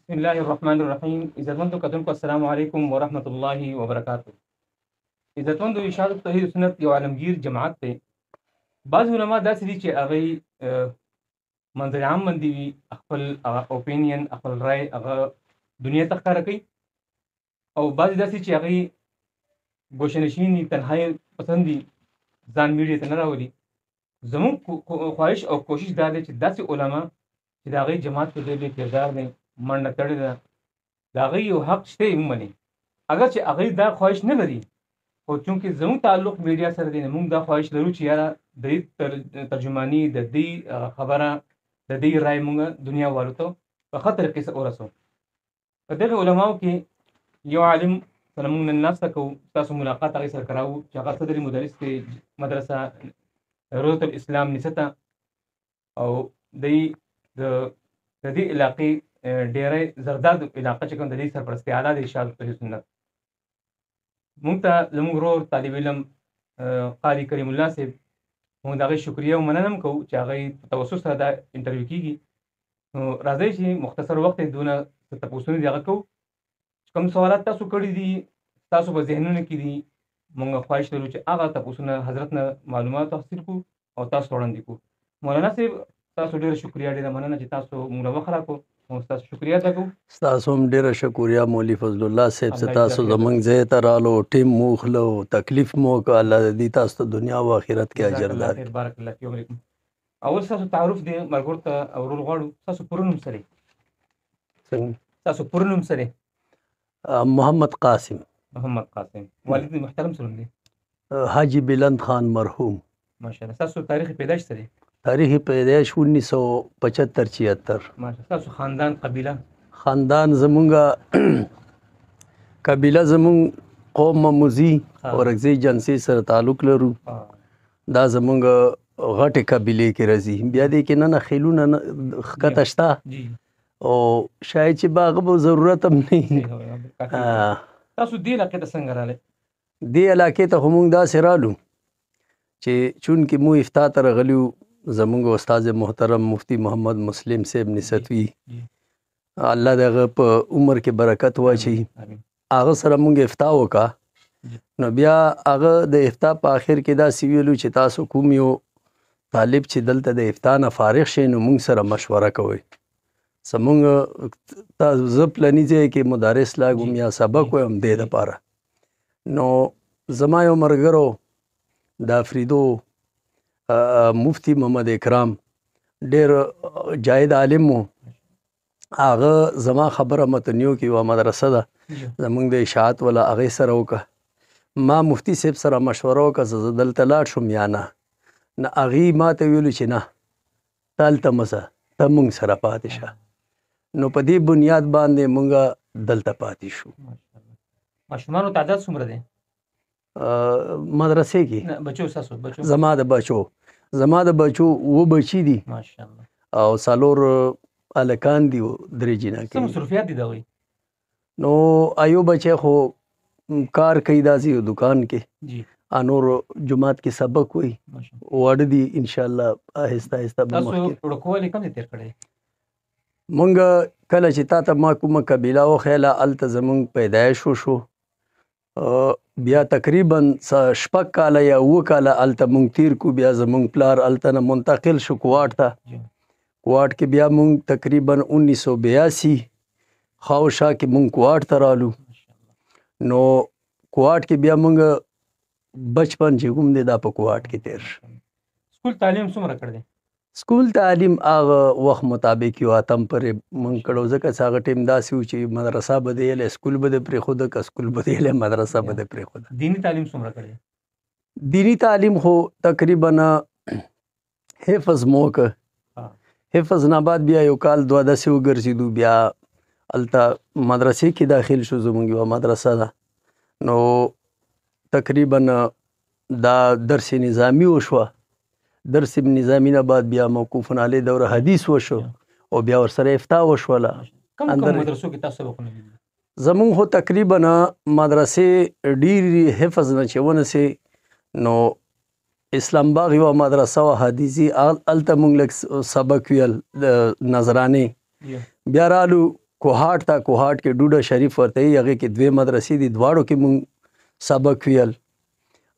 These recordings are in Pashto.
بسم الله الرحمن الرحیم. عزتمندو کتونکو السلام علیکم ورحمۃ اللہ وبرکاتہ. عزتمندو اشاعت توحید سنت یو عالمگیر جماعت ته بعض علما داسې دي چې هغه منظر عام باندې وي، خپل اوپینین خپل رای هغه دنیا ته ښکاره کوي، او بعضې داسې چې هغوی ګوشهنشین دي، تنهایي پسند دي، ځان میډیا ته نه راولي. زموږ خواهش او کوشش دا دی چې داسې علما چې د هغوی جماعت په ډېر لوی کردار دی، منډه تړې ده، د هغوی یو حق شته یې ومني. اگر چې هغوی دا خواهش نه لري، خو چونکې زموږ تعلق میډیا سره دی، موږ دا خواهش لرو چې یاره د دې ترجماني، د دې خبره، د دې رای موږ دنیا والو ته په ښه طریقې سره ورسوو. په دغې علماو کې یو عالم سره موږ نن ناسته کوو، ستاسو ملاقات هغې سره کراوو چې هغه صدر مدرس دی مدرسه روضة الاسلام نسته، او دی د دې علاقې ډېری زرداد علاقه چې کوم د دې سرپرستي اعلی د اشاعت توحید سنت. موږ ته زموږ ورور طالب علم قاري کریم الله صاحب، موږ د هغې شکریه او مننه هم کوو چې هغوی په توسط سره دا انټرویو کېږي. نو راځئ چې مختصر وخت یې دونه څه تپوسونه دي هغه کوو. چې کوم سوالات تاسو کړي دي، ستاسو په ذهنونو کې دي، موږ خواهش لرو چې هغه تپوسونه حضرت نه معلومات حاصل کړو او تاسو وړاندې کړو. مولانا صاحب تاسو ډېره شکریه، ډېره مننه چې تاسو موږ له وخت راکړو، او ستاسو شکریه ادا کوو. ستاسو هم ډېره شکریه مولوي فضل الله صاحب چې تاسو زموږ ځای ته رالو، ټیم مو وخلو، تکلیف مو وکړ. الله دې تاسو ته دنیا او آخرت کې اجر درکړي. بارک الله فیکم. علیکم. اول ستاسو تعارف دی ملګرو ته اورول غواړو. ستاسو پوره نوم څه دی؟ څنګه؟ ستاسو پوره نوم څه دی؟ محمد قاسم. محمد قاسم. والد محترم څه نوم دی؟ حاجی بلند خان مرحوم. ماشاءالله. ستاسو تاریخ پیدایش څه دی؟ تاریخ پیدایش 1975-76. ماشاءالله. ستاسو خاندان قبیله؟ خاندان زمونږ قبیله زمونږ قوم مموزي ورکزی جنسي سره تعلق لرو. دا زمونږ غټې قبیلې کې راځي. بیا دې کې نه خیلونه ښکته شته، او شاید چې به هغه به ضرورت هم نه وي. تاسو دې علاقې ته څنګه راغلی؟ دې علاقې ته خو مونږ داسې رالو چې چونکې مو افتا ته راغلي وو. زمونږ استاد محترم مفتی محمد مسلم صاحب نستوي، الله د هغه په عمر کې برکت واچوي، هغه سره مونږ افتا وکړه. نو بیا هغه د افتا په آخر کې داسې ویلو چې تاسو کوم یو طالب چې دلته د افتا نه فارغ شي نو مونږ سره مشوره کوئ. زمونږ زه پلني ځای کې مدرس لاګم یا سبق وایم دې دپاره. نو زما یو ملګرو د افریدو مفتی محمد اکرام ډېر جاید عالم و، هغه زما خبره متنیو کې یوه مدرسه ده زمونږ د اشاعت والا، هغې سره وکړه. ما مفتی صاحب سره مشوره وکړه زه دلته لاړ شم یا نه. هغې ما ته ویلو چې نه ته هلته مه ځه، ته مونږ سره پاتې شه. نو په دې بنیاد باندې مونږ دلته پاتې شو. ماشومانو تعداد څومره دی مدرسې کې؟ بچو ستاسو بچو؟ زما د بچو 7 بچي دي، ماشاءالله، او 4 هلکان دي او 3 جینکۍ. څه مصروفیات دي د هغوی؟ نو ایو بچی خو کار کوي داسې یو دکان کې، نور جماعت کې سبق وایي، واړه دي انشاءالله آهسته آهسته به مخکې. تاسو وړوکوالی کوم ځای تېر کړی؟ مونږ کله چې تا ته ما کومه قبیله وښیله هلته زمونږ پیدایش وشو. بیا تقریبا 6 کاله یا 7 کاله هلته مونږ تیر کو. بیا زمونږ پلار هلته نه منتقل شو کوواټ ته. کوواټ کې بیا مونږ تقریبا 1982 خاوشا کې مونږ کوواټ ته رالو. نو کوواټ کې بیا مونږ بچپن چې کوم دی دا په کوواټ کې تیر شو. سکول تعلیم څومره کړی دی؟ سکول تعلیم هغه وخت مطابق یو اتم پرې مونږ کړو، ځکه چې هغه ټیم داسې و چې مدرسه به دې یلی سکول به دې پرېښوده، که سکول به دې یلی مدرسه به دې پرېښوده. دیني تعلیم څومره کړی؟ دینی تعلیم خو تقریبا حفظ مو وکړه. حفظ نه بعد بیا یو کال 2 داسې وګرځېدو، بیا هلته مدرسې کې داخل شو. زمونږ یوه مدرسه ده، نو تقریبا دا درس نظامی وشوه. درس نظامی نه بعد بیا موقوفن علی دوره حدیث وشو، او بیا ورسره افتا وشوله. کوم مدرسو کې تاسو سبقونه لیدل؟ زمونږ خو تقریبا مدرسې ډېرې حفظ نه چې ونسې، نو اسلام باغ یوه مدرسه وه حدیثي، هلته مونږ لږ سبق ویل د نظرانې. بیا رالو کوهاټ کې ډوډه شریف ورته وي، هغې کې 2 مدرسې دي، دواړو کې مونږ سبق ویل.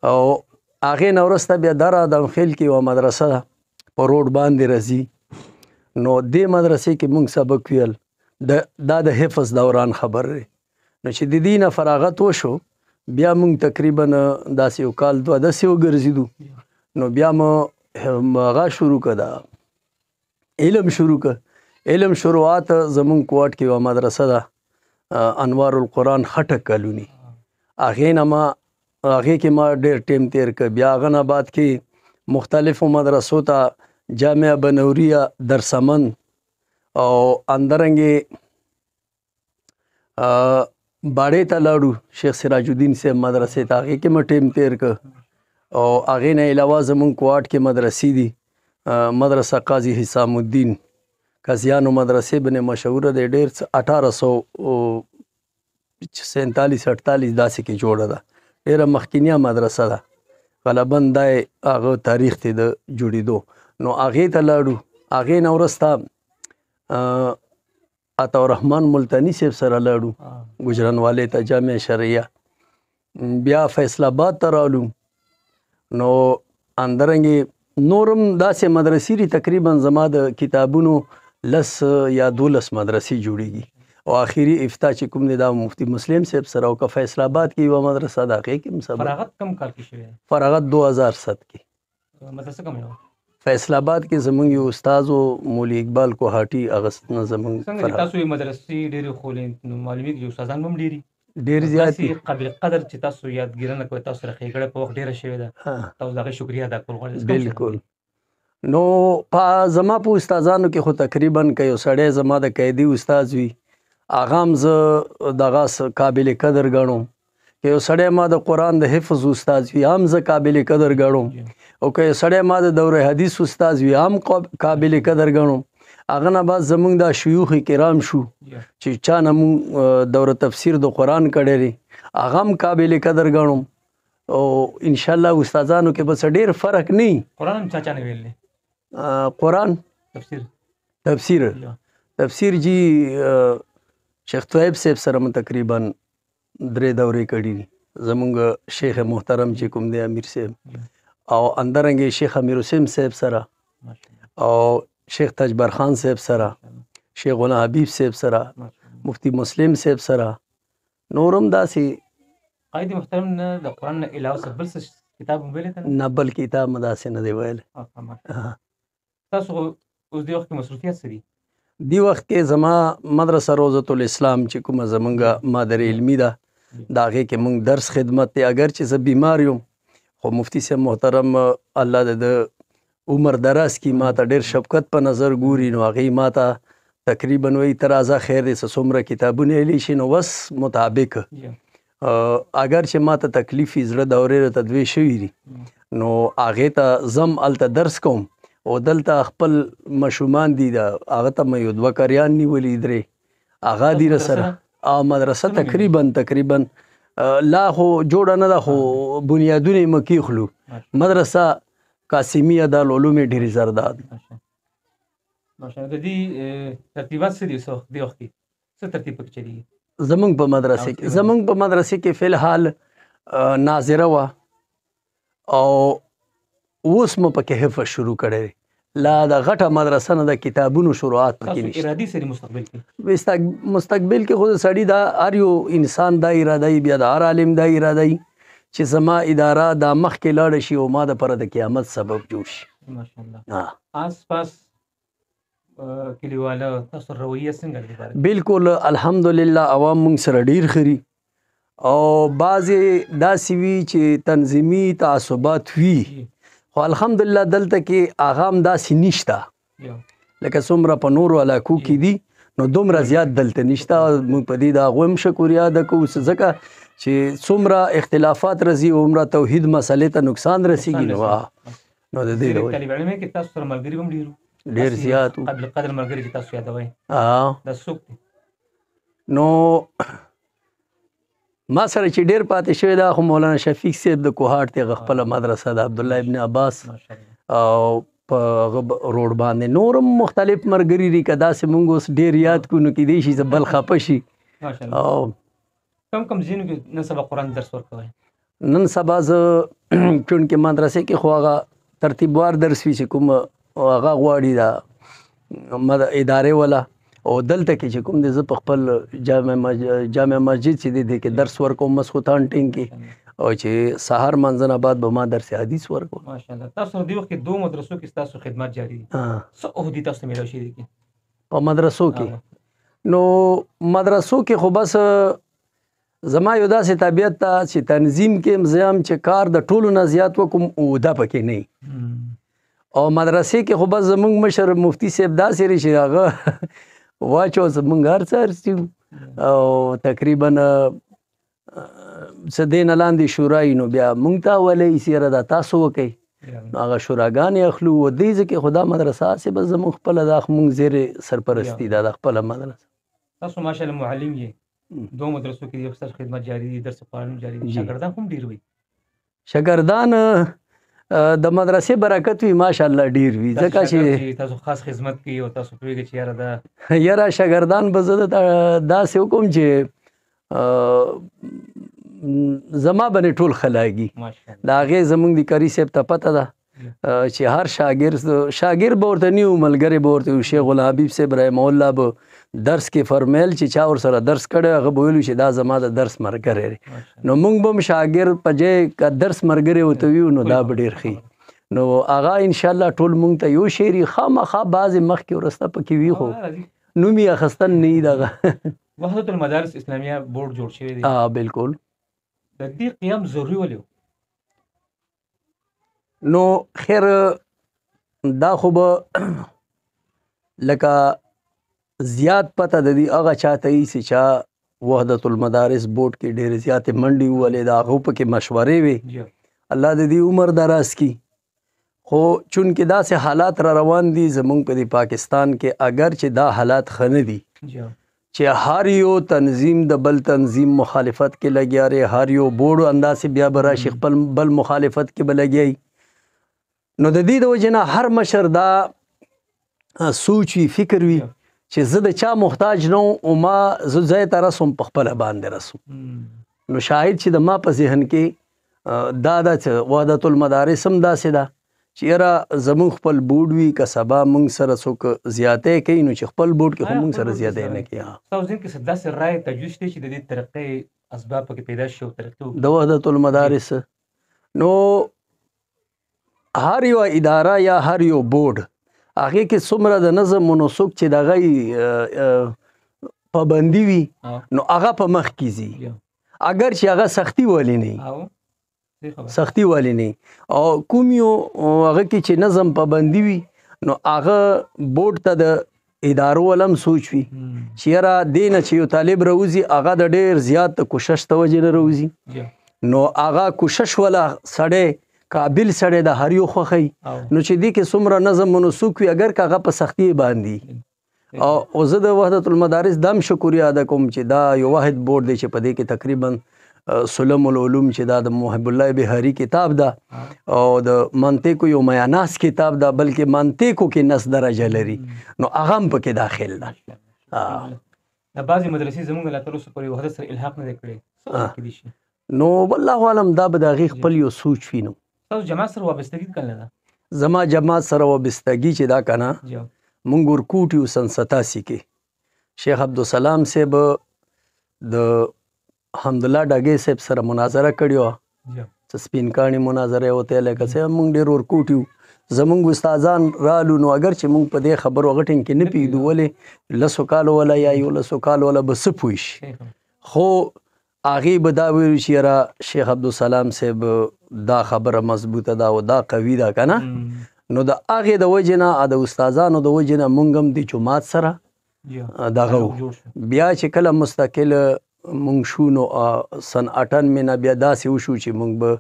او هغې نه وروسته بیا در ادمخیل کې یوه مدرسه ده په روډ باندې راځي، نو دې مدرسې کې مونږ سبق ویل. دا د حفظ دوران خبر دی. نو چې د دې نه فراغت وشو بیا مونږ تقریبا داسې یو کال 2 داسې وګرځېدو، نو بیا مو هغه شروع کړه، دا علم شروع کړه. علم شروعات زمونږ کوټ کې یوه مدرسه ده انوار القرآن خټک کالوني، هغې کې ما ډېر ټیم تیر کړ. بیا هغه نه بعد کې مختلفو مدرسو ته جامعه بنوریه در سمن او اندرنګې باړې ته لاړو شیخ سراج الدین صاحب مدرسې ته، هغې کې مې ټیم تیر کړ. او هغې نه علاوه زمونږ کوټ کې مدرسې دي، مدرسه قاضي حسام الدین قاضیانو مدرسې بنې مشهوره دی، ډېر 1847-48 داسې کې جوړه ده، ډېره مخکینیه مدرسه ده، غالبا دا هغه تاریخ دی د جوړېدو. نو هغې ته لاړو. هغې نه وروسته عطاءالرحمن ملتاني صاحب سره لاړو ګجرانوالۍ ته جامع شرعیه. بیا فیصل آباد ته رالو. نو اندرنګې نورم داسې مدرسې دي، تقریبا زما د کتابونو 10 یا 12 مدرسې جوړېږي. او آخري افتاح چې کوم دی دا مفتی مسلم صاحب سره، او که فیصل آباد کې یوه مدرسه ده هغې کې هم سبق. فراغت کم کال کې شوی؟ فراغت 2007 کې. مدرسه کومه وه؟ فیصل آباد کې زمونږ یو استاد و مولوي اقبال کوهاټي، هغه نه زمونږ څنګه چې تاسو یې مدرسې ډېرې خولې، نو معلومېږي چې استادان هم ډېر زیات دي. قابل قدر چې تاسو یادګیرنه کوئ، تاسو سره ښېګړه په وخت ډېره شوې ده، تاسو د هغې شکریه ادا کول غواړئ؟ بالکل. نو زما په استادانو کې خو تقریبا که یو سړی زما د قیدي استاد وي، هغه هم زه دغه قابل قدر ګڼم. که یو سړی ما د قرآن د حفظ استاد وي هم زه قابل قدر ګڼم، او که یو سړی ما د دوره حدیث استاد وي هم قابل قدر ګڼم. هغه نه بعد زمونږ دا شیوخ کرام شو چې چا نه مونږ دوره تفسیر د قرآن کړی دی، هغه هم قابل قدر ګڼم. او انشاءالله استادانو کې بس ډېر فرق نه وي. قرآن هم چا نه ویل دی؟ قرآن تفسیر جی شیخ طیب صاحب سره مو تقریبا 3 دورې کړي دي. زمونږ شیخ محترم چې کوم دی امیر صاحب، او اندرنګې شیخ امیر حسین صاحب سره، او شیخ تجبر خان صاحب سره، شیخ غلام حبیب صاحب سره، مفتی مسلم صاحب سره. نورم داسې قائد محترم نه د قرآن نه علاوه څه بل څه کتاب هم ویلی ته نه؟ بل کتاب مې داسې نه دی ویلی. تاسو اوس دې وخت کې مصروفیت څه دي؟ دی وخت کې زما مدرسه روضة الاسلام چې کومه زمونږ مادر علمي ده، د هغې کې مونږ درس خدمت دی. اگر چې زه بیمار یم خو مفتی صاحب محترم الله د عمر دراز کړي ما ته ډېر شفقت په نظر ګوري، نو هغې ما ته تقریبا وایي ته راځه خیر دی څومره کتابونه ویلی شي، نو بس مطابق اگر چې ما ته تکلیف وي زړه دورې راته 2 شوي دي، نو هغې ته ځم هلته درس کوم. او دلته خپل ماشومان دي، هغه ته مې یو 2 کریان نیولي 3 هغه دي رسره. مدرسه تقریبا لا خو جوړه نه ده، خو بنیادونه یې مکېښلو. مدرسه قاسمیه دارالعلوم ډېرې زرداد. ماشاءالله. د دې ترتیبات څه دي دې وخت کې؟ څه ترتیب پکې چلېږي زمونږ په مدرسې کې؟ زمونږ په مدرسې کې فی الحال ناظره وه، او اوس مو پکې حفظ شروع کړی دی. لا د غټه مدرسه نه د کتابونو شروعات پکې نشته. ارادي سری مستقبل کې خو د سړي دا هر یو انسان دا اراده وي، بیا د هر عالم دا اراده وي چې زما اداره دا مخکې لاړه شي او ما دپاره د قیامت سبب جوړ شي. ماشاءالله. آس پاس کلیواله تاسو رویه څنګه ده؟ بالکل الحمدلله عوام مونږ سره ډېر ښه دي، او بعضې داسې وي چې تنظیمي تعصبات وي، خو الحمدلله دلته کې هغه هم داسې نشته لکه څومره په نورو علاقو کې دي، نو دومره زیات دلته نشته. موږ په دې د هغوی هم شکریا ادا کوو، ځکه چې څومره اختلافات راځي عمره توحید مسلې ته نقصان رسیږي. نو د دې د طالب علم کې تاسو سره ملګري هم ډېر زیات قابل قدر ملګري چې تاسو یادوئ، دا څوک دي؟ نو ما سره چې ډېر پاتې شوی دا خو مولانا شفیق صاحب د کوهاټ دی، هغه خپله مدرسه ده، عبدالله ابن عباس، او په روډ باندې نورم مختلف ملګري دي که داسې مونږ اوس ډېر یاد کړو نو کیدای شي زه بل خفه شي. ماشاءالله. کوم ځایونو کې نن سبا قرآن درس ورکوئ؟ نن سبا زه چونکې مدرسې کې خو هغه ترتیبوار درس وي چې کوم هغه غواړي دا ادارې والا، او دلته کې چې کوم دی زه په خپل جامع مسجد چې دی دی کې درس ورکوم مسخوتان ټینګ کې، او چې سهار منځنه بعد به ما درس حدیث ورکوم. ماشاءالله. تاسو دې وخت کې دوه مدرسو کې ستاسو خدمت جاری دي، څه عهدې تاسو ته میلاو شوي دي په مدرسو کې؟ نو مدرسو کې خو بس زما یو داسې طبیعت ته چې تنظیم کې مزیم چې کار د ټولو نه زیات وکم عهده پکې نه وي، او مدرسې کې خو بس زمونږ مشر مفتی صاحب داسې دی چې هغه واچو زمونږ هر څه هرڅي، او تقریبا څه دې نه لاندې شورا وي نو بیا مونږ ته ولی سیره دا تاسو وکئ، نو هغه شوراګانې اخلو. و دې ځکه خو دا مدرسه هسې بس زمونږ خپله دا مونږ زیر سرپرستی دا د خپله مدرسه. تاسو ماشاءالله معلم یې، دوه مدرسو کې یو ستاسو خدمت جاری دي، درس قرآن جاری دي، شاګردان هم ډېر وي؟ شاګردان د مدرسې برکت وي ماشاءالله ډېر وي، ځکه چې تاسو خاص خدمت کوي او تاسو پوهېږئ چې یاره دا یاره شاګردان به زه داسې وکړم چې زما باندې ټول ښه لاګي. د هغې زمونږ د کاري صاحب ته پته ده چې هر شاګرد به ورته نه وي، ملګری به ورته وي. شیخ غلام حبیب صاحب رحمه الله به درس کې فرمیل چې چا ورسره درس کړی هغه به ویلو چې دا زما د درس ملګری دی، نو موږ به هم شاګرد په ځای که درس ملګری ورته ویو نو دا به ډېر ښه. نو هغه انشاءالله ټول موږ ته یو شی خامخا بعضې مخکې وروسته پکې وي خو نوم یې اخیستن نه وي دغه. وحدت المدارس اسلامیه بورډ جوړ شوی دی؟ بالکل. د دې قیام ضروري ولې و؟ نو خیر دا خو به لکه زیات پته د دې هغه چاته وي چې چا وحدت المدارس بورډ کې ډېرې زیاتې منډې وولې، د هغو پکې مشورې وې، الله د دې عمر دراز کړي. خو چونکې داسې حالات را روان دي زمونږ په دې پاکستان کې، اگر چې دا حالات ښه نه دي چې هر یو تنظیم د بل تنظیم مخالفت کې لګیا دی، هر یو بورډ انداسې بیا به راشي خپل بل مخالفت کې به لګیایي. نو د دې د وجې نه هر مشر دا سوچ وي، فکر وي چې زه د چا محتاج نه او ما زه ځای ته رسوم په خپله باندې رسوم. نو شاید چې د ما په ذهن کې دا ده چې وحدت المدارس هم داسې ده چې یاره زمونږ خپل بورډ وي، که سبا مونږ سره څوک زیاتی کوي نو چې خپل بورډ کې خو مونږ سره زیاتی نه کوي. ستاسو ذهن کې څه داسې رایې تجویز شته چې د دې ترقۍ اسباب پکې پیدا شي او ترقي وکړي د وحدت المدارس؟ نو هر یو اداره یا هر یو بورډ هغې کې څومره د نظم و نسق چې د هغه پابندي وي نو هغه په مخ کې ځي، اگر چې هغه سختي والی نه سختي والی نه، او کوم یو هغه کې چې نظم پابندي وي نو هغه بورډ ته د ادارو ولم سوچ وي چې یاره دې نه چې یو طالب راوځي هغه د ډېر زیات کوشش ته وجې نه راوځي، نو هغه کوشش والا سړی قابل سړی د هر یو خوښوي، نو چې دې کې څومره نظم و نسق وي اگر که هغه په سختي باندې. او زه د وحدت المدارس دا هم شکریه ادا کوم چې دا یو واحد بورډ دی چې په دې کې تقریبا سلم العلوم چې دا د محب الله بهاري کتاب ده او د منطقو یو میاناس کتاب ده، بلکې منطقو کې نس درجه لري، نو هغه هم پکې داخل ده. د بعضې مدرسې زموږ لا تر اوسه پورې وحدت سره الحاق نه دی کړی، څه کېدای شي؟ نو والله اعلم دا به د هغې خپل یو سوچ وي. نو تاسو جماعت سره وابستګي کله ده؟ زما جماعت سره وابستګي چې دا که نه مونږ ورکوټ یو سن 87 کې شیخ عبدالسلام صاحب د حمدالله ډاګی صاحب سره مناظره کړې وه، څه سپین کاڼي مناظره یې وته لکه څه مونږ ډېر ورکوټ یو، زمونږ استادان رالو، نو اگر چې مونږ په دې خبرو هغه ټینګ کې نه پوهېدو ولې 10 کالو والا یا 11 کالو والا به څه پوه شي، خو هغې به دا ویلو چې یاره شیخ عبدالسلام صاحب دا خبره مضبوطه ده او دا قوي ده که نه، نو د هغې د وجې نه د استادانو د وجې نه مونږ هم د جماعت سره دغه وو. بیا چې کله مستقل مونږ شو نو سن 98 نه بیا داسې وشو چې مونږ به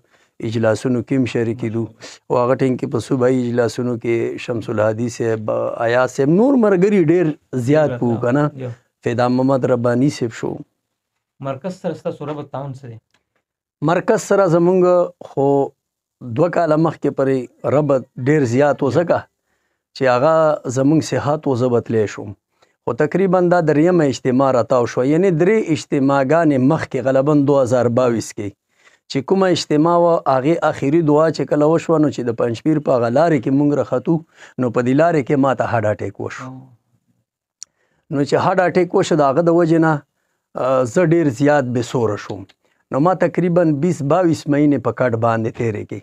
اجلاسونو کې هم شریکېدو، او هغه ټیم کې په صوبایي اجلاسونو کې شمس الهادي صاحب، ایاز صاحب، نور ملګري ډېر زیات وو که نه، فیدا محمد رباني صاحب شو. مرکز سره ستاسو ربط تعاون څه دی؟ مرکز سره زمونږ خو 2 کاله مخکې پرې ربط ډېر زیات و، ځکه چې هغه زمونږ صحت و زه به تلی شوم. خو تقریبا دا دریمه اجتماع راتاو شوه، یعنې 3 اجتماعګانې مخکې غالبا 2022 کې چې کومه اجتماع وه هغې اخري دعا چې کله وشوه نو چې د پنجپیر په هغه لارې کې مونږ راختو نو په دې لارې کې ماته هارډ اټیک وشو. نو چې هارډ اټیک وشو د هغه د وجې نه زه ډېر زیات بېسوره شوم. نو ما تقریبا 20-22 مهینې په کټ باندې تېرې کړې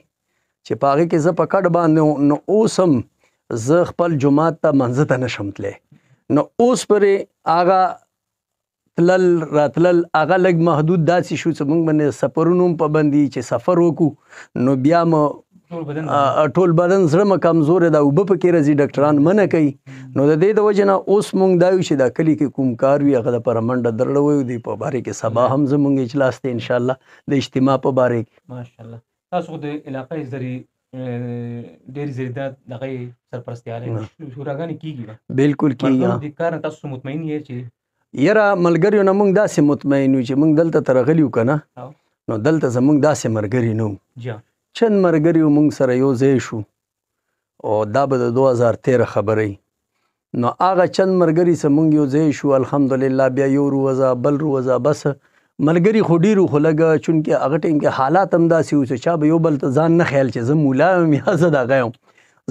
چې په هغې کې زه په کټ باندې نو اوس هم زه خپل جومات ته منځه ته نشم تلی. نو اوس پرې هغه تلل راتلل هغه لږ محدود داسې شو چې موږ باندې سفرونو هم پابندي چې سفر وکړو نو بیا مو ټول بدن زړه مو کمزوری ده، اوبه پکې راځي، ډاکټران منع کوي. نو د دې د وجې نه اوس موږ دا یو چې دا کلي کې کوم کار وي هغه دپاره منډه درړه ویو دی په باره کې سبا هم زموږ اجلاس دی انشاءالله د اجتماع په باره کې. ماشاءالله تاسو د علاقې زری ډېر زیاده دغه سرپرستیاله شوراګانې کیږي؟ بالکل کیږي. د کار نه تاسو مطمئن یې چې یاره ملګریو نه موږ داسې مطمئن یو چې موږ دلته ته راغلي یو که نه نو دلته زموږ داسې ملګري نه وو. چند ملګري وو موږ سره یو ځای شو او دا به د 2013 خبره وي. نو هغه چند ملګري چې موږ یو ځای شو الحمدلله بیا یو روزه بل روزه بس ملګري خو ډېرو خو لږه چونکې هغه ټایم کې حالات هم داسې وو چې چا به یو بل ته ځان نه خیال چې زه مولا یم یا زه دغه یم،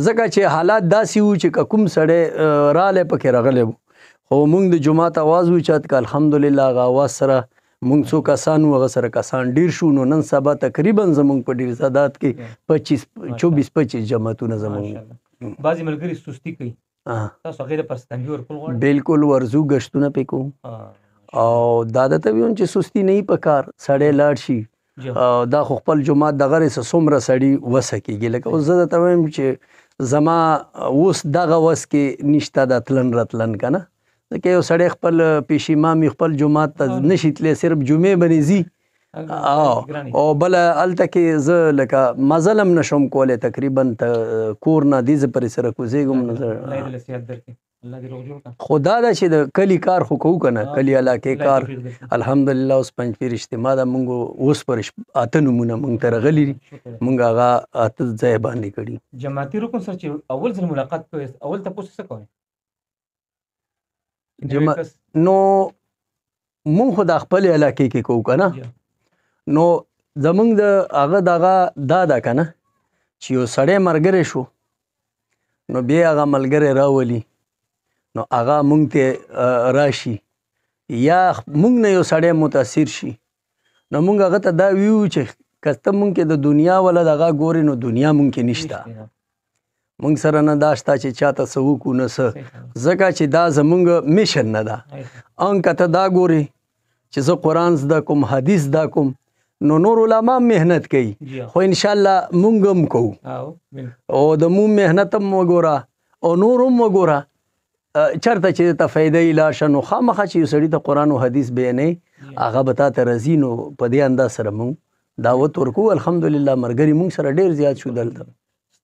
ځکه چې حالات داسې وو چې که کوم سړی رالی پکې راغلی و. خو موږ د جومات آواز اوچت که الحمدلله هغه آواز سره موږ څو کسان وو هغه سره کسان ډېر شو. نو نن سبا تقریبا زموږ په ډېر تعداد کې 24-25 جماعتونه زموږ. بعضې ملګري سستي کوي، تاسو هغې دپاره ستنګي ورکول غواړئ؟ بالکل ورځو ګشتونه پې کوو او دا درته ویم چې سستي نه وي په کار، سړی لاړ شي دا خو خپل جومات دغه رسه څومره سړي وسه کېږي. لکه اوس زه درته وایم چې زما اوس دغه وس کې نشته د تلن راتلن که نه، ځکه یو سړی خپل پیشیمامي خپل جومات ته نشي تلی، صرف جمعې باندې ځي او بله هلته کې زه لکه مزل هم نشم کولی تقریبا کور نه دې زه پرې سره کوزېږم نو خو دا ده چې د کلي کار خو کوو که نه، کلي علاقې کار الحمدلله اوس پنجپیر اجتماع ده موږ اوس پر 8 نمونه موږ ته راغلي دي، موږ هغه 8 ځای باندې کړي. جماعتي رکن سره چې اول ځل ملاقات کوئ اول تپوس څه کوئ؟ نو مونږ خو د خپل علاقې کې کوو که نه، نو زمونږ د هغه دغه دا ده که نه چې یو سړی ملګری شو نو بیا هغه ملګری راولي نو هغه مونږ ته راشي یا مونږ نه یو سړی متاثر شي نو مونږ هغه ته دا ویو چې که ته مونږ کې د دنیا ولا دغه ګورې نو دنیا مونږ کې نشته، مونږ سره نه دا شته چې چاته څه وکړو نه څه، ځکه چې دا زمونږ میشن نه ده. ان که ته دا ګورې چې زه قرآن زده کوم حدیث زده کوم نو نور علما محنت کوي خو انشاءالله مونږ هم کوو او د مونږ محنت هم وګوره او نور هم وګوره چېرته چې ته فایده لاړ شه نو خامخا چې یو سړي ته قرآن او حدیث بیانوي هغه به تا ته راځي. نو په دې انداز سره مونږ دعوت ورکوو. الحمدلله ملګري مونږ سره ډېر زیات شو دلته.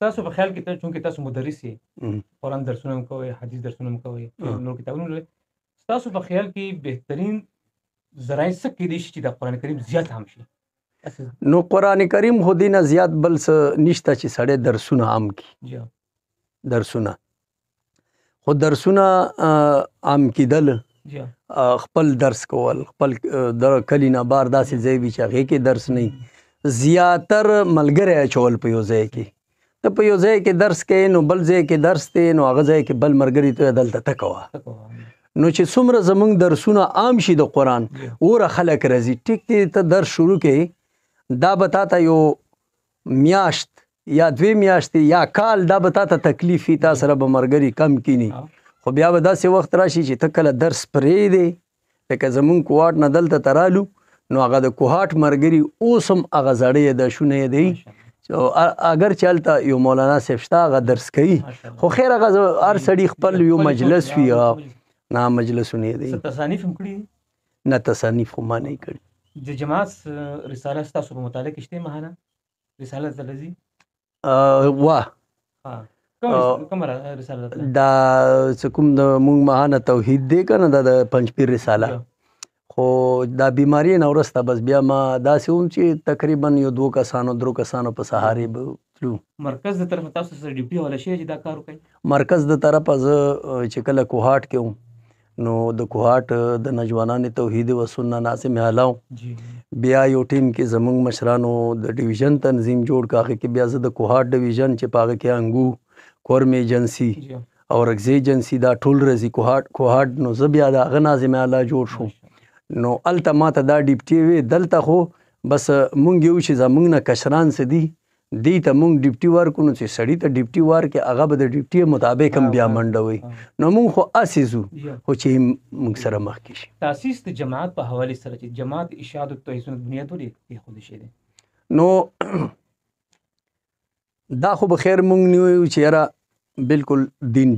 تاسو په خیال کې چونکې تاسو مدرس یې، قرآن درسونه هم کوئ، حدیث درسونه هم کوئ، نور کتابونه لرئ، تاسو په خیال کې بهترین ذرایع څه کیدای شي چې د قرآن کریم زیات هم شي؟ نو قرآن کریم خو دې نه زیات بل څه نشته چې سړی درسونه عام کړي. درسونه خو درسونه عام کېدل، خپل درس کول، خپل د کلي نه بار داسې ځای وي چې هغې کې درس نه وي، زیاتر ملګری اچول په یو ځای کې. ته په یو ځای کې درس کوې نو بل ځای کې درس دی نو هغه ځای کې بل ملګري ته دلته ته کوه. نو چې څومره زمونږ درسونه عام شي د قرآن اوره خلک راځي. ټیک دی ته درس شروع کوې دا به تا ته یو میاشت یا 2 میاشتې یا کال دا به تا ته تکلیف وي، تا سره به ملګري کم کینی، خو بیا به داسې وخت راشي چې ته کله درس پرېږدې لکه زمونږ کوهاټ نه دلته ته رالو نو هغه د کوهاټ ملګري اوس هم هغه زاړه یاداشونه یې دی اگر چې هلته یو مولانا صاحب شته هغه درس کوي، خو خیر هغه هر سړي خپل یو مجلس وي نه مجلسونه یې دی. تصانیف هم کړي؟ نه تصانیف خو ما نه یې کړي. د جماعت رساله ستاسو په مطالعه کې شته مهانه رساله ته لځي؟ کومه رساله ده؟ دا چې کوم د مونږ مهانه توحید دی که نه دا د پنجپیر رساله، خو دا بیماری نه وروسته بس بیا ما داسې وم چې تقریبا یو 2 کسانو 3 کسانو په سهارې به تلو. مرکز د طرفه تاسو سره ډیوټي حواله شوې چې دا کار وکړئ؟ مرکز د طرفه زه چې کله کوهاټ کې وم نو د کوهاټ د نجوانان توحید و سنت ناظم اعلی جی بیا یو ټیم کې زمونږ مشرانو د ډیویژن تنظیم جوړ کاغه کې بیا زه د کوهاټ ډیویژن چې پاغه کې انګو کورم ایجنسی جی او رګزی ایجنسی دا ټول رزي کوهاټ نو زه بیا د ناظم اعلی جوړ شو نو الته ماته دا ډیپټي وی دلته خو بس مونږ یو چې زمونږ نه کشران سدي دی ته مونږ ډیپټي ورکو نو چې سړی ته ډیپټي ورکې هغه به د ډیپټي مطابق هم بیا منډه وي نو مونږ خو اسیزو خو چې مونږ سره مخکې شي. تاسیس د جماعت په حواله سره چې جماعت اشاعت التوحید سنت بنیاد ولې خود شي دي نو دا خو به خیر مونږ نیو چې یاره بالکل دین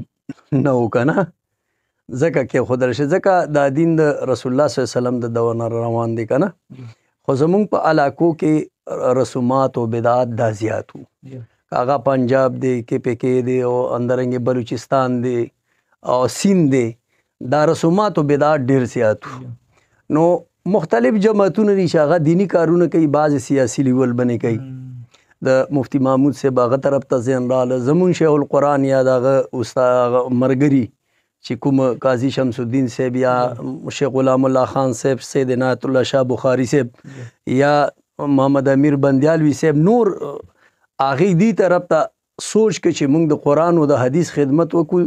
نه وکنه ځکه کې خود رشه ځکه دا دین د رسول الله صلی الله علیه وسلم د دور روان دی کنه خو زمونږ په علاقو کې رسومات او بدعات دا زیات وو. هغه پنجاب دی کې پی کې دی او اندرنګ بلوچستان دی او سیند دی دا رسومات او بدعات ډیر زیات وو. نو مختلف جماعتونه دي چې هغه دینی کارونه کوي بعض سیاسي لیول باندې کوي د مفتی محمود صاحب هغه طرف ته ځین رااله زمون شیخ القرآن یا دغه استاد مرګري چې کوم قاضي شمس الدین صاحب یا شیخ غلام الله خان صاحب سید عنایت الله شاه بخاری صاحب یا محمد امیر بندیالوی صاحب نور هغې دی طرف ته سوچ که چې موږ د قرآن او د حدیث خدمت وکړو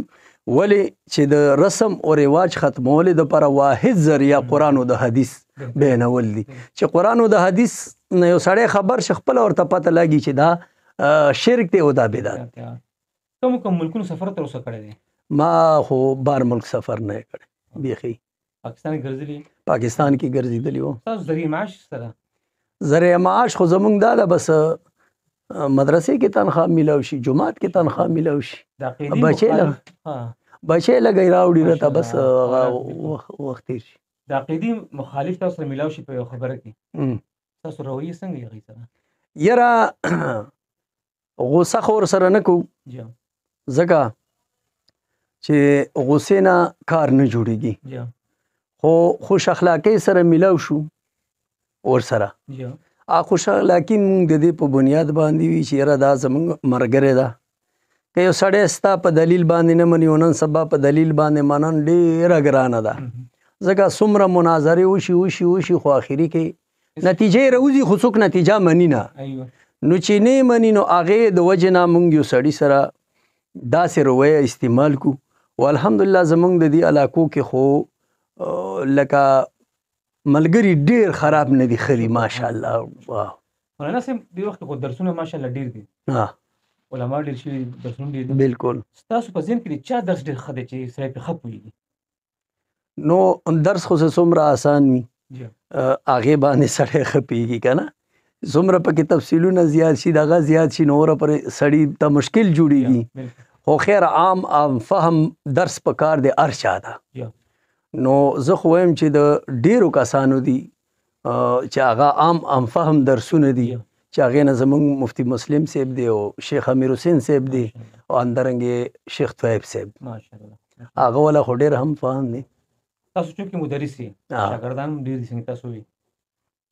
ولې چې د رسم او رواج ختمولې دپاره واحد ذریعه قرآن او د حدیث بیانول دي چې قرآن او د حدیث نه یو سړی خبر شي خپله ورته پته لګي چې دا شرک دی او دا بدعت. کوم ملکونو سفر تر اوسه کړی دی؟ ما خو بار ملک سفر نه کړی بیخي. پاکستان کې ګرځېدلی؟ پاکستان کې ګرځېدلی وم. تاسو ذریعه معاش سره؟ ذریعه معاش خو زمونږ دا ده بس مدرسې کې تنخواه میلاو شي جماعت کې تنخواه میلاو شي بچی لګی راوړي راته بس وخت تیر شي. د عقیدي مخالف تاسو سره میلاو شي په یو خبره کې تاسو رویه څنګه یې هغې سره؟ یاره غوسه خو ورسره نه کوو ځکه چې غوسې نه کار نه جوړېږي خو خوش اخلاقۍ سره میلاو شو ورسره. خوش اخلاقي مونږ د دې په بنیاد باندې وي چې یاره دا زمونږ ملګری ده که یو سړی ستا په دلیل باندې نه مني او نن سبا په دلیل باندې منن ډېره ګرانه ده ځکه څومره مناظرې وشي خو آخري کې نتیجې راوځي خو څوک نتیجه مني نه نو چې نه مني نو هغې د وجې نه مونږ یو سړي سره داسې رویه استعمال کو او الحمدلله زمونږ د دې علاقو کې خو لکه ملګری ډیر خراب نه دي خري ماشاءالله. مولانا صاحب دې وخت کې درسونه ماشاءالله ډیر دي علما ډیر شي درسونه ډیر دي بالکل. تاسو په ذهن کې چا درس ډیر ښه دی چې سړی پرې ښه پوهېږي؟ نو درس خو څومره آسان وي هغې باندې سړی ښه پوهېږي که نه څومره پکې تفصیلونه زیات شي دغه زیات شي نو وره پرې سړي ته مشکل جوړېږي خو خیر عام فهم درس په کار دی هر چا ده. نو زه خو وایم چې د ډیرو کسانو دي چې هغه عام فهم درسونه دي چې هغې نه زمونږ مفتی مسلم صاحب دی او شیخ امیر حسین صاحب دی او اندرنګې شیخ طیب صاحب هغه والا خو ډېر هم فهم دی. تاسو چونکې مدرس یې شاګردان هم ډېر دي څنګه تاسو وي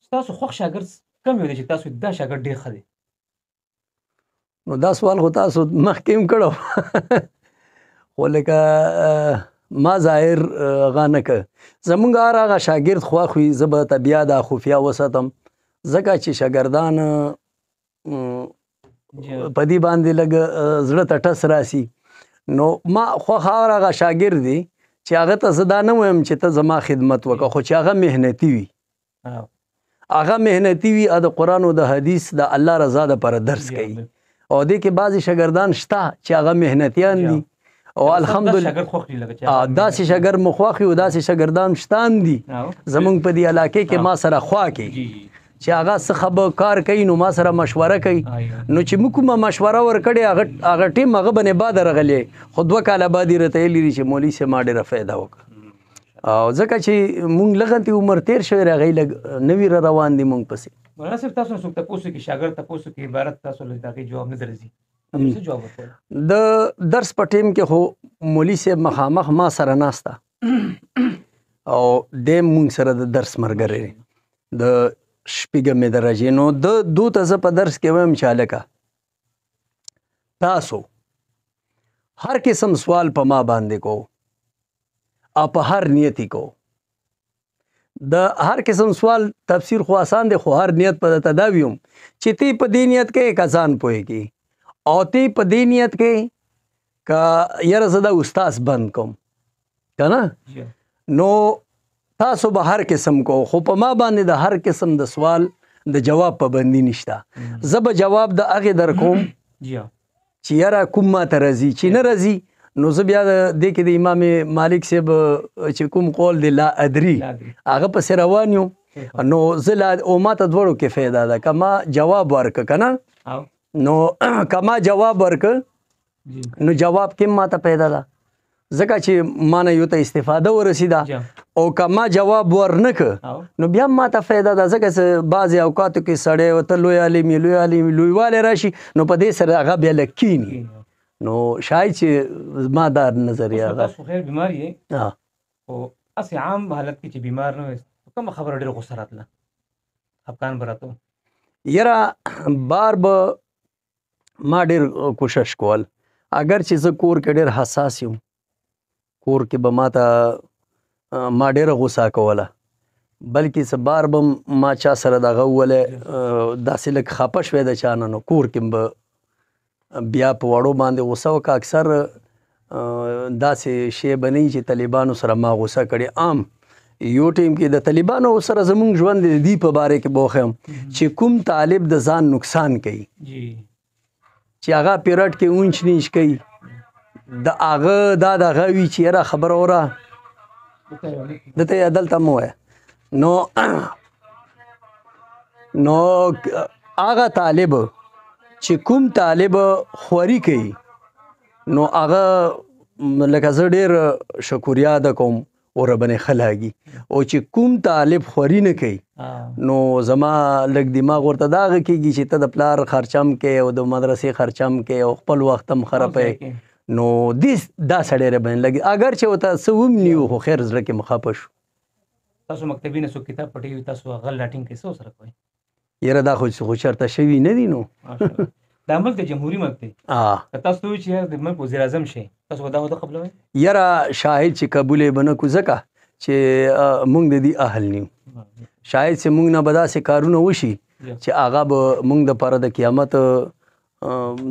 ستاسو خوښ شاګرد کوم یو دی چې تاسو دا شاګرد ډېر ښه دی؟ نو دا سوال خو تاسو مخکې هم کړو خو لکه ما ظاهر هغه نه که زمونږ هر هغه شاګرد خوښ وي زه به ته بیا دا خفیه وساتم ځکه چې شاګردان په دې باندې لږ زړه ته ټس راسي نو ما خوښ هر هغه شاګرد دی چې هغه ته زه دا نه وایم چې ته زما خدمت وکړه خو چې هغه محنتي وي د قرآن او د حدیث د الله رضا دپاره درس کوي او دې کې بعضې شاګردان شته چې هغه محنتیان دي او الحمدلله داسې شاګرد مو خوښ وي او داسې شاګردان شته هم دي زمونږ په دې علاقې کې ما سره خوا کوي چې هغه څه خبر کار کوي نو ما سره مشوره کوي نو چې موږ کومه مشوره ورکړې هغه ټیم هغه به نه بعد راغلی خو 2 کاله بعد یې راته ویلي چې مولوي صاحب ما ډېره فایده وکړه او ځکه چې مونږ لغتې عمر تیر شوی هغې لږ نوي را روان دي مونږ پسې. مولانا صاحب تاسو څوک تپوس کوي شاګرد تپوس کوي عبارت تاسو له هغې جواب نه درځي د درس په ټیم کې خو مولوي صاحب مخامخ ما سره ناسته او دی مونږ سره د درس ملګری دی د 8مې درجې نو دو ته زه په درس کې وایم چې هلکه تاسو هر قسم سوال په ما باندې کو او په هر نیتی کو. د هر قسم سوال تفسیر خو آسان دی، خو هر نیت په تداویم چې تی په دې نیت کې کسان پوهېږي او تی په دې نیت کې که یاره زه د استاز بند کوم که نه، نو تاسو به هر قسم کو، خو په ما باندې د هر قسم د سوال د جواب پابندي نشته. زه به جواب د هغې در کوم چې یاره کوم ما ته راځي، چې نه راځي نو زه بیا د دې کې د امام مالک صاحب چې کوم قول دی لا ادري هغه پسې روان یم. نو زه او ما ته دواړو کې فایده ده که ما جواب ورکړه که نه، نو که ما جواب ورکړه نو جواب کې ما ته پیدا ده ځکه چې ما نه یو ته استفاده ورسېده، او که ما جواب ورنکړه نو بیا ما ته فایده ده ځکه چې بعضې اوقاتو کې سړی ورته لوی عالم لویوالی راشي نو په دې سره هغه بیا لږ کیني. نو شاید چې ما دا نظریه ده. تاسو خیر بیمار یې خو هسې عام حالت کې چې بیمار نه وئ کومه خبره ډېره غوسه راتله، خفګان به راته؟ یاره بار به ما ډېر کوشش کول، اگر چې زه کور کې ډېر حساس یم، کور کې به ما ته ما ډېره غوسه کوله، بلکې څه بار به ما چا سره دغه وولی داسې لږ خفه شوی د چا نه، نو کور کې به بیا په وړو باندې غوسه وکړه. اکثر داسې شی به نه وي چې طالبانو سره ما غوسه کړې. عام یو ټیم کې د طالبانو سره زمونږ ژوند د دې په باره کې به وښیم چې کوم طالب د ځان نقصان کوي، چې هغه پیرډ کې اونچ نیچ کوي، د هغه دا دغه وي چې یاره خبره وره دته یې دلته مه وایه. نو هغه طالب چې کوم طالب خوري کوي نو هغه لکه زه ډېر شکریاده کوم او ربنې ښه لاګي، او چې کوم طالب خوري نه کوي نو زما لږ دماغ ورته دا هغه کېږي چې ته د پلار خرچم کې او د مدرسې خرچم کې او خپل وخت هم خرابوي، نو دا سړی ربنې لګي. اگر چې ورته څه هم نه وي خو خیر زړه کې مخفه شو. تاسو مکتبي نه څوک کتاب پټوي، تاسو هغه لاټینګ کوئ، څه سره کوئ؟ یاره دا خو چېرته شوي نه دي. نو دا ملک د جمهوري ملک دی، که تاسو ته وایي چې د ملک وزیر اعظم شئ، تاسو به دا وده قبلوئ؟ یاره شاهد چې قبول یې به نه کړو ځکه چې موږ د دې اهل نه یو. شاید چې موږ نه به داسې کارونه وشي چې هغه به موږ دپاره د قیامت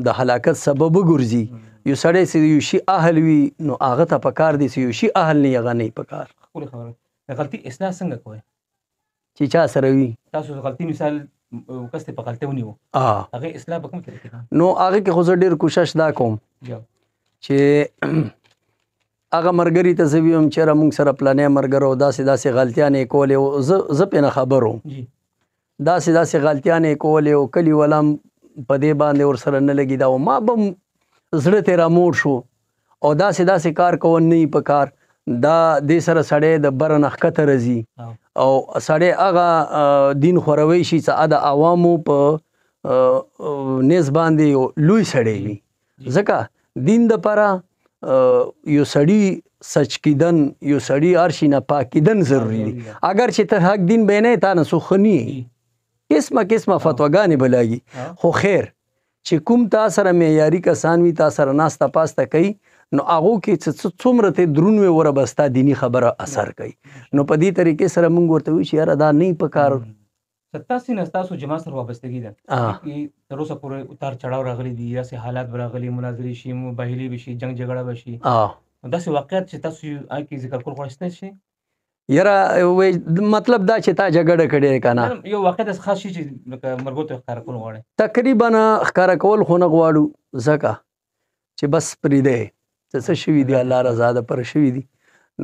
د هلاکت سبب وګرځي. یو سړی چې یو شي اهل وي نو هغه ته پکار دی چې یو شي اهل نه هغه نه یې پکار. ښکلې خبره. د غلطي اصلاح څنګه کوئ؟ چې چا سره وي تاسو غلطي مثال کس ته په غلطۍ ونیو، هغې اصلاح به کوم طریقې ده؟ نو هغې کې خو زه ډېر کوشش دا کوم چې هغه ملګري ته زه ویم چېرې موږ سره پلانی ملګرو داسې غلطیانې یې کولې او زه پرې نه خبر وم، داسې غلطیانې یې کولې او کلي والا هم په دې باندې ورسره نه لګېده او ما به زړه ترې راموړ شو او داسې کار کول نه وي په کار. دا دې سره سړی د بره نه ښکته راځي او سړی هغه دین خوروی شي چې د عوامو په نیز باندې لوی سړی وي، ځکه دین دپاره یو سړي سچ کیدن، یو سړي هر شي نه پاک کیدن ضروري دي. اگر چې ته حق دین به نه تا نه څوک ښه نه یي، قسمه فتواګانې به لاګي، خو خیر چې کوم تا سره معیاري کسان وي، تا سره ناسته پاسته کوي، نو هغو کې چې څومره ته دروند وي وره به ستا دیني خبره اثر کوي. نو په دې طریقې سره موږ ورته وایو چې یاره دا نه په کار. ستاسې نه ستاسو جماعت سره وابستګي ده، تر اوسه پورې اتار چړاو راغلي دي، داسې حالات به راغلي، مناظرې شي، مباهلې به شي، جنګ جګړه به شي، داسې واقعیت چې تاسو هغې کې ذکر کول غواړئ شته شي؟ یاره مطلب دا چې تا جګړه کړې که نه، یو واقعیت داسې خاص شي چې لکه مرګو ته ښکاره کول غواړئ؟ تقریبا ښکاره کول خو نه غواړو ځکه چې بس پرېږدی څه شوي دي، الله رضا دپاره شوي دي.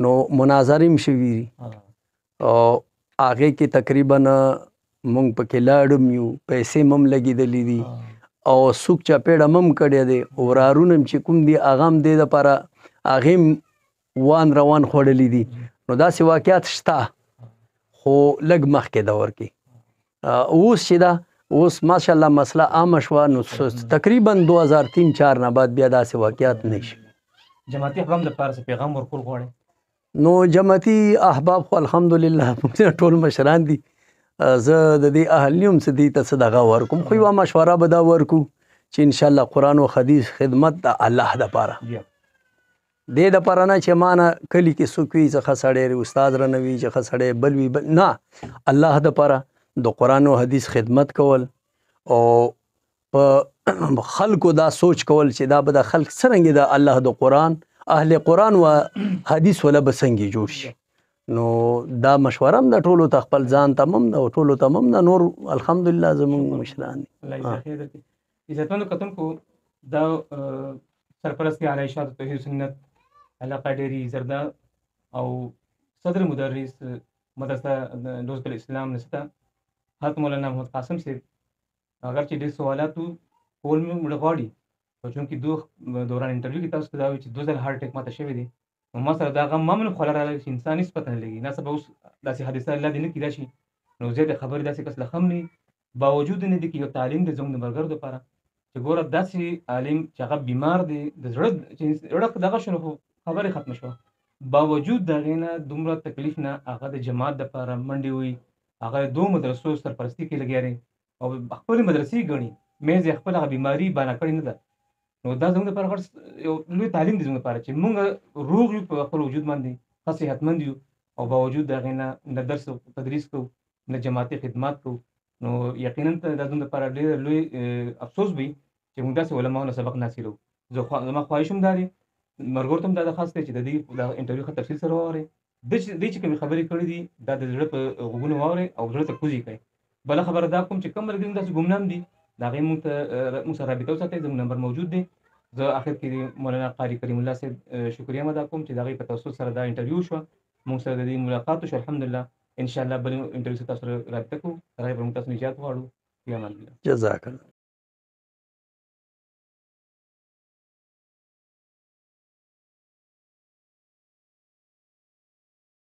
نو مناظرې هم شوي دي او هغې کې تقریبا مونږ پکې لاړم یو، پیسې هم لګېدلې دي او سوک چاپېړه هم کړی دی، ورارونه هم چې کوم دي هغه هم دې دپاره هغې هم وان روان خوړلي دي. نو داسې واقعات شته خو لږ مخکې دور کې. اوس چې ده اوس ماشاءالله مسله عامه شوه، نو تقریبا 2003-4 نه بعد بیا داسې واقعات نه شي. جماعتي احباب دپاره څه پیغام ورکول غواړئ؟ نو جماعتي احباب خو الحمدلله موږ ټول مشران دي، زه د دې اهل نه یم چې دې ته څه دغه ورکوم، خو یوه مشوره به دا ورکو چې ان شاء الله قرآن او حدیث خدمت د الله دپاره بیا دې دپاره نه چې ما نه کلي کې څوک وي چې ښه سړی استاد رانه وي چې ښه سړی بل وي بل نه الله دپاره د قرآن او حدیث خدمت کول او په خلکو دا سوچ کول چې دا به د خلک څرنګه د الله د قرآن اهل قرآن و حدیث ولا به څنګه جوړ شي نو دا مشوره هم د ټولو ته خپل ځان ته هم د ټولو ته هم د نور الحمدلله زموږ مشران دي الله جزاک خیر درکړي. عزتمندو کتونکو دا سرپرست اعلی ارشاد توحید سنت علاقه ډیری زردا او صدر مدرس مدرسه دوست الاسلام نستا حضرت مولانا محمد قاسم سے اگر چې ډېر سوالاتو کول مې مړه غواړي او چونکې دوران انټرویو کې تاسو ته دا وایي چې 2000 هارټ اټیک ماته شوی دی نو ما سره دا غم معمولا خوله راغلی چې انسان هېڅ پته نه لګي ناڅاپه اوس داسې حادثه الله دې نه کړي راشي نو زیاتې خبرې داسې کس له هم نه وي باوجود نه دي کې یو تعلیم دی زموږ د ملګرو دپاره چې ګوره داسې عالم چې هغه بیمار دی د زړه چې زړه دغه شو نو خبرې ختمه شوه باوجود د هغې نه دومره تکلیف نه هغه د جماعت دپاره منډې وي هغه د 2 مدرسو سرپرستي کې لګیا دی او خپلې مدرسې ګڼي مېز یې خپل هغه بیماري بانه کړې نه ده نو دا زموږ دپاره غټ یو لوی تعلیم دی زموږ دپاره چې موږ روغ یو په خپل وجود باندې ښه صحتمند یو او باوجود د هغې نه درس او تدریس کوو نه جماعتي خدمات کوو نو یقینا دا زموږ دپاره ډېر لوی افسوس وي چې موږ داسې علماو نه سبق نه حاصلوو زما خواهش هم دا دی ملګرو ته هم دا درخواست دی چې د دې د انټرویو ښه تفصیل سره واورئ دوی چې کومې خبرې کړې دي دا د زړه په غوږونو واورئ او زړه ته کوزې کړئ بله خبره دا کوم چې کوم ملګري داسې ګمنام دي د هغې موږ سره رابطه وساتئ زموږ نمبر موجود دی زه آخر کې مولانا قاري کریم الله صاحب شکریه هم ادا کوم چې د هغې په توسط سره دا انټرویو شوه موږ سره د دې ملاقات وشو الحمدلله انشاءالله بل انټرویو سره تاسو سره رابطه کوو تر هغې پورې موږ تاسو نه اجازه غواړو فی امان الله جزاک الله